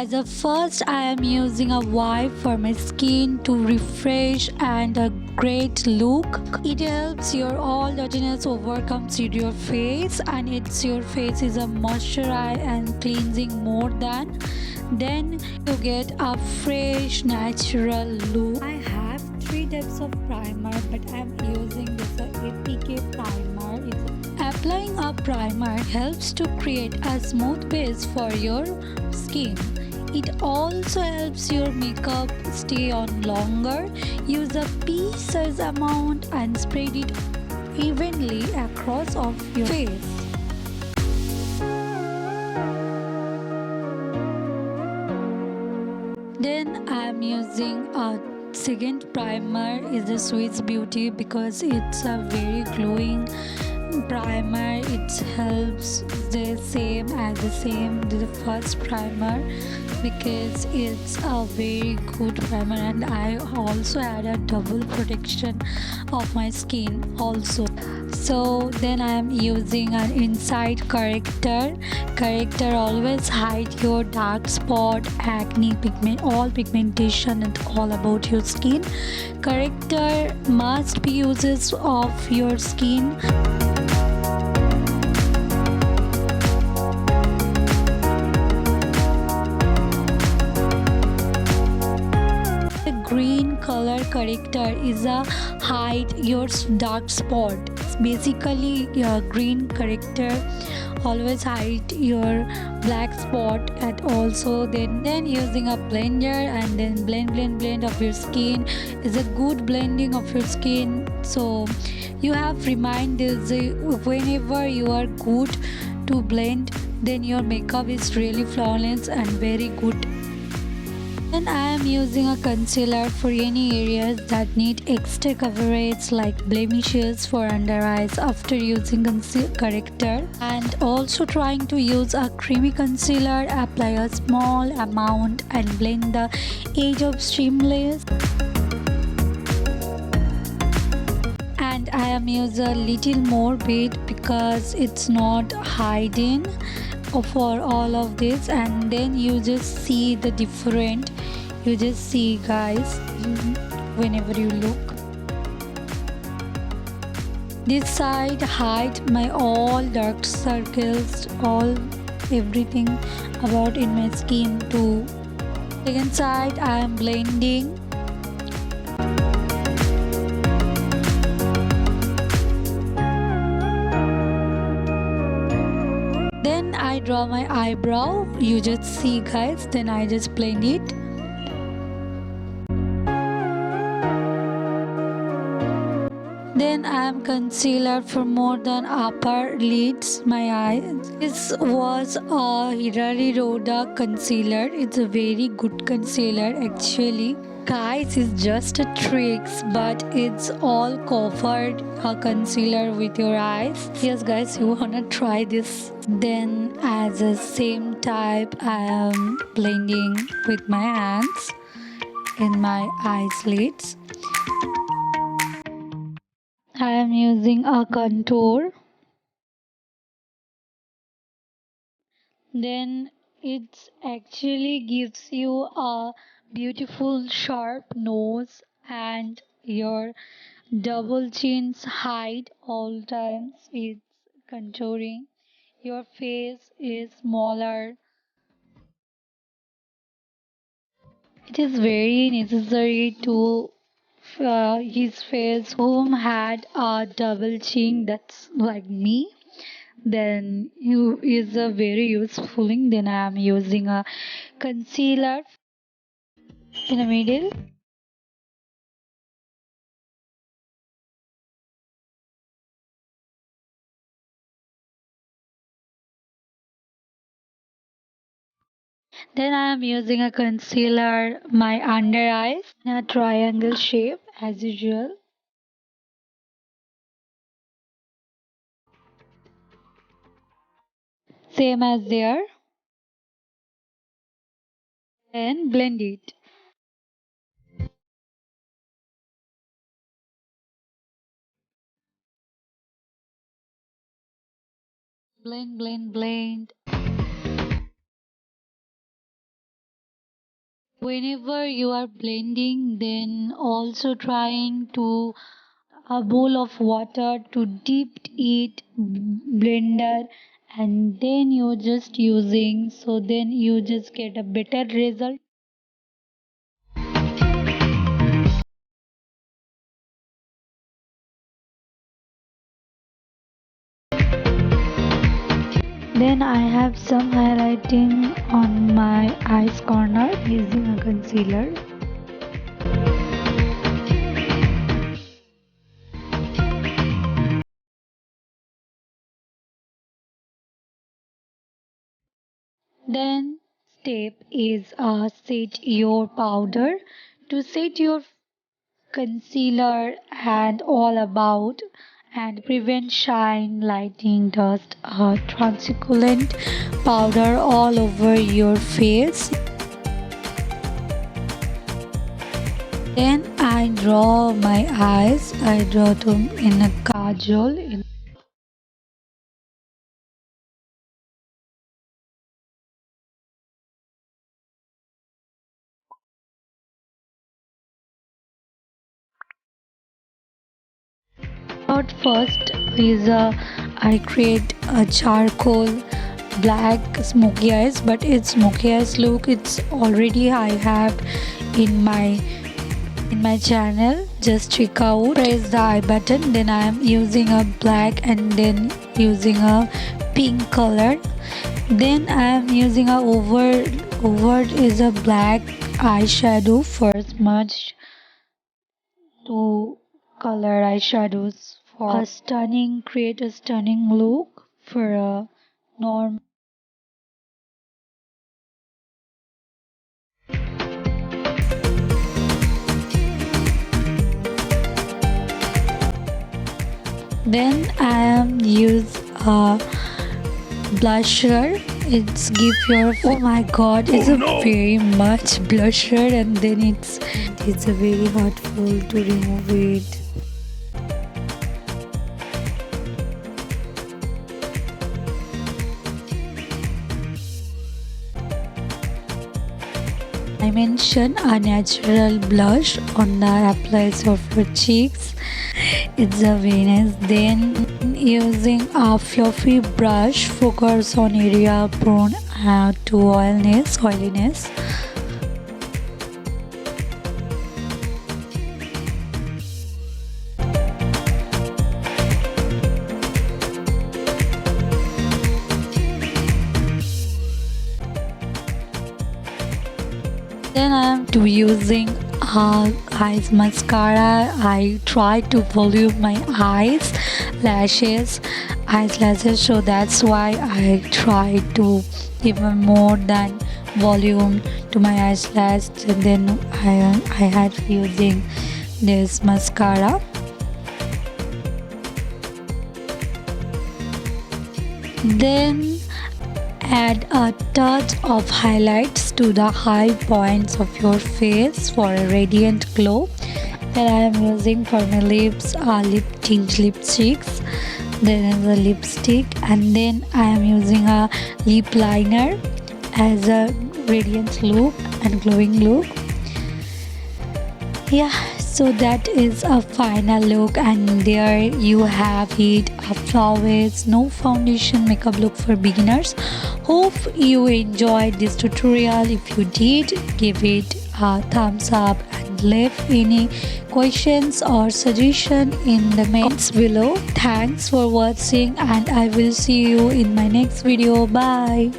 As a first, I am using a wipe for my skin to refresh and a great look. It helps your all dirtiness overcomes with your face, and it's your face is a moisturize and cleansing more than. Then you get a fresh natural look. I have three types of primer, but I'm using this APK primer. Applying a primer helps to create a smooth base for your skin. It also helps your makeup stay on longer. Use a pea-sized amount and spread it evenly across of your face. Then I am using a second primer is the Swiss Beauty because it's a very glowing primer. It helps the same as the first primer because it's a very good primer, and I also add a double protection of my skin also. So then I am using an inside corrector. Corrector always hide your dark spot, acne, pigment, all pigmentation and all about your skin. Corrector must be uses of your skin. Green color corrector is a hide your dark spot. Basically your green corrector always hide your black spot, and also then using a blender and then blend of your skin is a good blending of your skin. So you have remind this whenever you are good to blend, then your makeup is really flawless and very good. Then I am using a concealer for any areas that need extra coverage like blemishes for under eyes after using corrector, and also trying to use a creamy concealer. Apply a small amount and blend the edge of seamless. And I am using a little more bit because it's not hiding for all of this, and then you just see the different. You just see guys whenever you look. This side hide my all dark circles, all everything about in my skin too. Second side I am blending. Then I draw my eyebrow. You just see guys, then I just blend it. Then I am concealer for more than upper lids my eyes. This was a Hirari Rhoda concealer. It's a very good concealer actually. Guys, it's just a tricks, but it's all covered a concealer with your eyes. Yes guys, you wanna try this. Then as the same type I am blending with my hands in my eyelids. I am using a contour. Then it actually gives you a beautiful sharp nose, and your double chins hide all times. It's contouring. Your face is smaller. It is very necessary to his face whom had a double chin, that's like me. Then you is a very useful thing. Then I am using a concealer in the middle. Then I am using a concealer my under eyes in a triangle shape as usual. Same as there. Then blend it. Blend. Whenever you are blending, then also trying to a bowl of water to dip it blender, and then you just using, so then you just get a better result. Then I have some highlighting on my eyes corner using a concealer. Then step is set your powder. To set your concealer and all about and prevent shine, lighting, dust, translucent powder all over your face. Then I draw my eyes. I draw them in a kajal. But first is I create a charcoal black smoky eyes, but it's smoky eyes look it's already I have in my channel. Just check out, press the I button, then I am using a black and then using a pink color. Then I am using a over is a black eyeshadow for smudge to color eyeshadows for a stunning, create a stunning look for a norm. Then I am use a blusher. It's give your, oh my god, it's a very much blusher, and then it's a very hurtful to remove it. I mention a natural blush on the applies of your cheeks. It's a very nice. Then using a fluffy brush, focus on area prone to oiliness. Then I am using eyes mascara. I try to volume my lashes, so that's why I try to even more than volume to my eyelash. And then I had using this mascara. Then add a touch of highlights to the high points of your face for a radiant glow. Then I am using for my lips lip tint lipsticks. Then is a lipstick, and then I am using a lip liner as a radiant look and glowing look. Yeah, so that is a final look, and there you have it, a flawless no foundation makeup look for beginners. Hope you enjoyed this tutorial. If you did, give it a thumbs up and leave any questions or suggestion in the comments below. Thanks for watching, and I will see you in my next video. Bye.